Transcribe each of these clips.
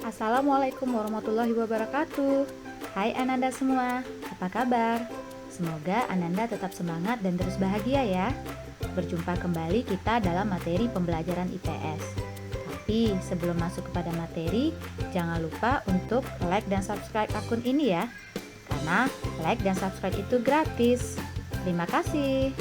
Assalamualaikum warahmatullahi wabarakatuh. Hai Ananda semua, apa kabar? Semoga Ananda tetap semangat dan terus bahagia ya. Berjumpa kembali kita dalam materi pembelajaran IPS. Tapi sebelum masuk kepada materi, jangan lupa untuk like dan subscribe akun ini ya. Karena like dan subscribe itu gratis. Terima kasih.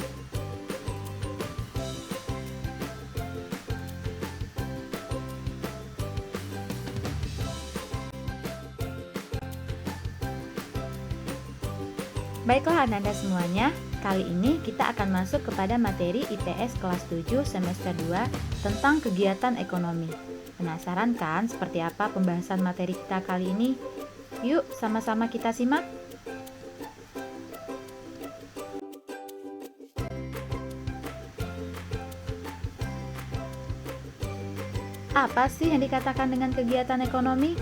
Baiklah Ananda semuanya, kali ini kita akan masuk kepada materi IPS kelas 7 semester 2 tentang kegiatan ekonomi. Penasaran kan seperti apa pembahasan materi kita kali ini? Yuk sama-sama kita simak. Apa sih yang dikatakan dengan kegiatan ekonomi?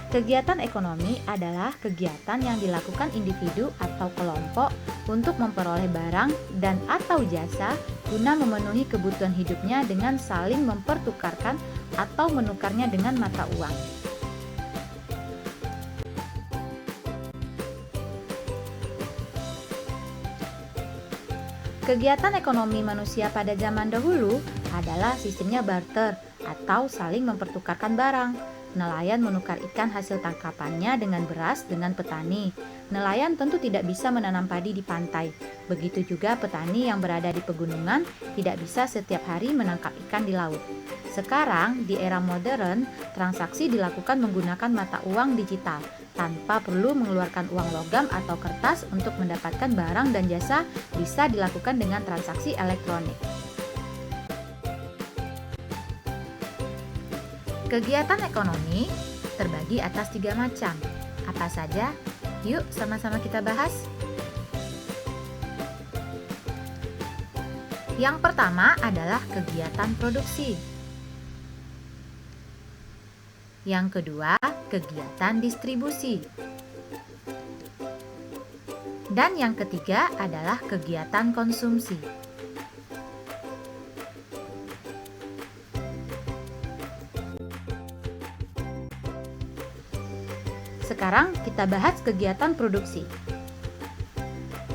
Kegiatan ekonomi adalah kegiatan yang dilakukan individu atau kelompok untuk memperoleh barang dan atau jasa guna memenuhi kebutuhan hidupnya dengan saling mempertukarkan atau menukarnya dengan mata uang. Kegiatan ekonomi manusia pada zaman dahulu adalah sistemnya barter atau saling mempertukarkan barang. Nelayan menukar ikan hasil tangkapannya dengan beras dengan petani. Nelayan tentu tidak bisa menanam padi di pantai. Begitu juga petani yang berada di pegunungan tidak bisa setiap hari menangkap ikan di laut. Sekarang, di era modern, transaksi dilakukan menggunakan mata uang digital tanpa perlu mengeluarkan uang logam atau kertas untuk mendapatkan barang dan jasa bisa dilakukan dengan transaksi elektronik. Kegiatan ekonomi terbagi atas 3 macam. Apa saja? Yuk sama-sama kita bahas. Yang pertama adalah kegiatan produksi. Yang kedua, kegiatan distribusi. Dan yang ketiga adalah kegiatan konsumsi. Sekarang kita bahas kegiatan produksi.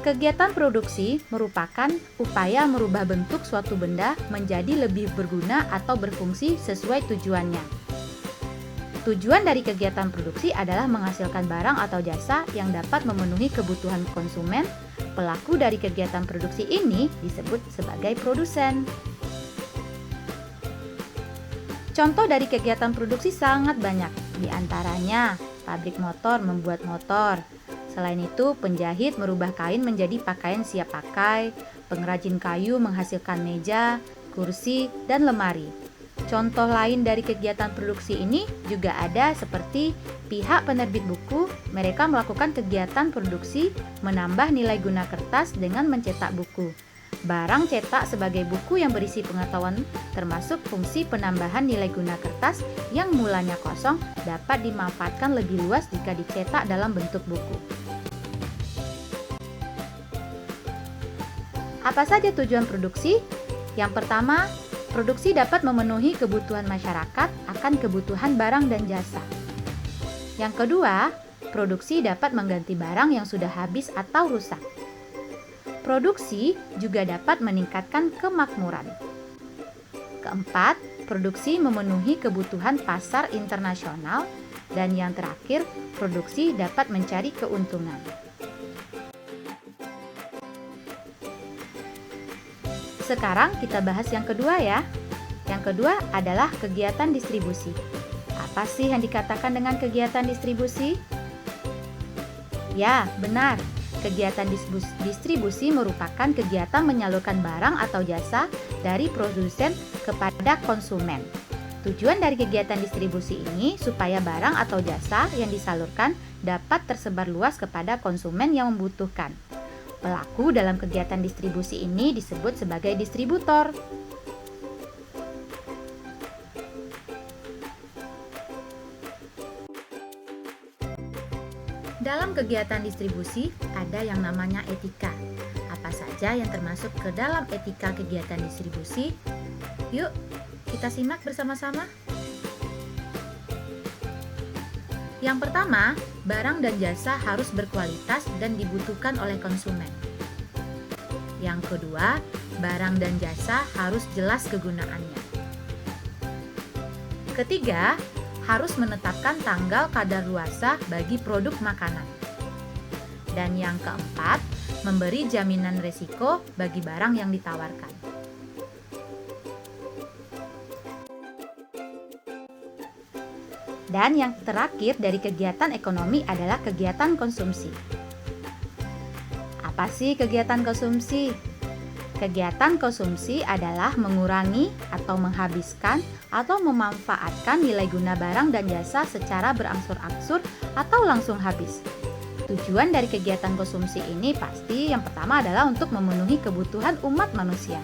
Kegiatan produksi merupakan upaya merubah bentuk suatu benda menjadi lebih berguna atau berfungsi sesuai tujuannya. Tujuan dari kegiatan produksi adalah menghasilkan barang atau jasa yang dapat memenuhi kebutuhan konsumen. Pelaku dari kegiatan produksi ini disebut sebagai produsen. Contoh dari kegiatan produksi sangat banyak, di antaranya pabrik motor membuat motor. Selain itu, penjahit merubah kain menjadi pakaian siap pakai, pengrajin kayu menghasilkan meja, kursi, dan lemari. Contoh lain dari kegiatan produksi ini juga ada seperti pihak penerbit buku, mereka melakukan kegiatan produksi menambah nilai guna kertas dengan mencetak buku. Barang cetak sebagai buku yang berisi pengetahuan termasuk fungsi penambahan nilai guna kertas yang mulanya kosong dapat dimanfaatkan lebih luas jika dicetak dalam bentuk buku. Apa saja tujuan produksi? Yang pertama, produksi dapat memenuhi kebutuhan masyarakat akan kebutuhan barang dan jasa. Yang kedua, produksi dapat mengganti barang yang sudah habis atau rusak. Produksi juga dapat meningkatkan kemakmuran. Keempat, produksi memenuhi kebutuhan pasar internasional. Dan yang terakhir, produksi dapat mencari keuntungan. Sekarang kita bahas yang kedua ya. Yang kedua adalah kegiatan distribusi. Apa sih yang dikatakan dengan kegiatan distribusi? Ya, benar. Kegiatan distribusi merupakan kegiatan menyalurkan barang atau jasa dari produsen kepada konsumen. Tujuan dari kegiatan distribusi ini supaya barang atau jasa yang disalurkan dapat tersebar luas kepada konsumen yang membutuhkan. Pelaku dalam kegiatan distribusi ini disebut sebagai distributor. Dalam kegiatan distribusi ada yang namanya etika. Apa saja yang termasuk ke dalam etika kegiatan distribusi? Yuk, kita simak bersama-sama. Yang pertama, barang dan jasa harus berkualitas dan dibutuhkan oleh konsumen. Yang kedua, barang dan jasa harus jelas kegunaannya. Ketiga, harus menetapkan tanggal kadaluarsa bagi produk makanan. Dan yang keempat, memberi jaminan risiko bagi barang yang ditawarkan. Dan yang terakhir dari kegiatan ekonomi adalah kegiatan konsumsi. Apa sih kegiatan konsumsi? Kegiatan konsumsi adalah mengurangi atau menghabiskan atau memanfaatkan nilai guna barang dan jasa secara berangsur-angsur atau langsung habis. Tujuan dari kegiatan konsumsi ini pasti yang pertama adalah untuk memenuhi kebutuhan umat manusia.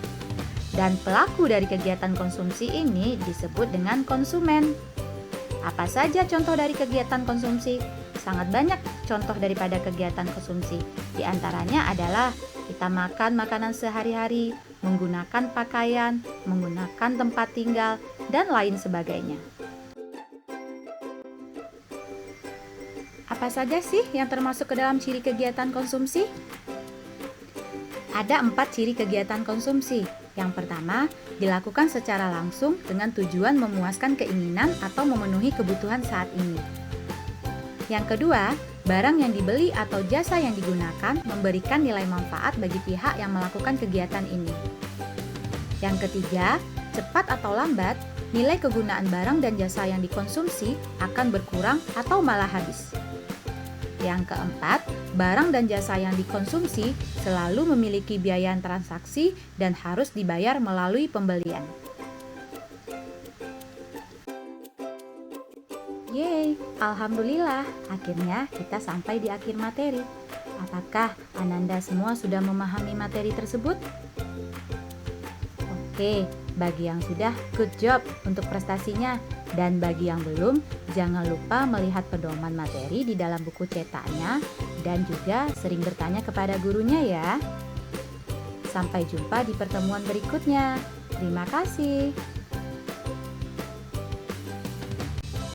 Dan pelaku dari kegiatan konsumsi ini disebut dengan konsumen. Apa saja contoh dari kegiatan konsumsi? Sangat banyak contoh daripada kegiatan konsumsi. Di antaranya adalah kita makan makanan sehari-hari, menggunakan pakaian, menggunakan tempat tinggal, dan lain sebagainya. Apa saja sih yang termasuk ke dalam ciri kegiatan konsumsi? Ada 4 ciri kegiatan konsumsi. Yang pertama, dilakukan secara langsung dengan tujuan memuaskan keinginan atau memenuhi kebutuhan saat ini. Yang kedua, barang yang dibeli atau jasa yang digunakan memberikan nilai manfaat bagi pihak yang melakukan kegiatan ini. Yang ketiga, cepat atau lambat, nilai kegunaan barang dan jasa yang dikonsumsi akan berkurang atau malah habis. Yang keempat, barang dan jasa yang dikonsumsi selalu memiliki biaya transaksi dan harus dibayar melalui pembelian. Yeay, alhamdulillah, akhirnya kita sampai di akhir materi. Apakah Ananda semua sudah memahami materi tersebut? Oke, bagi yang sudah, good job untuk prestasinya. Dan bagi yang belum, jangan lupa melihat pedoman materi di dalam buku cetaknya dan juga sering bertanya kepada gurunya ya. Sampai jumpa di pertemuan berikutnya. Terima kasih.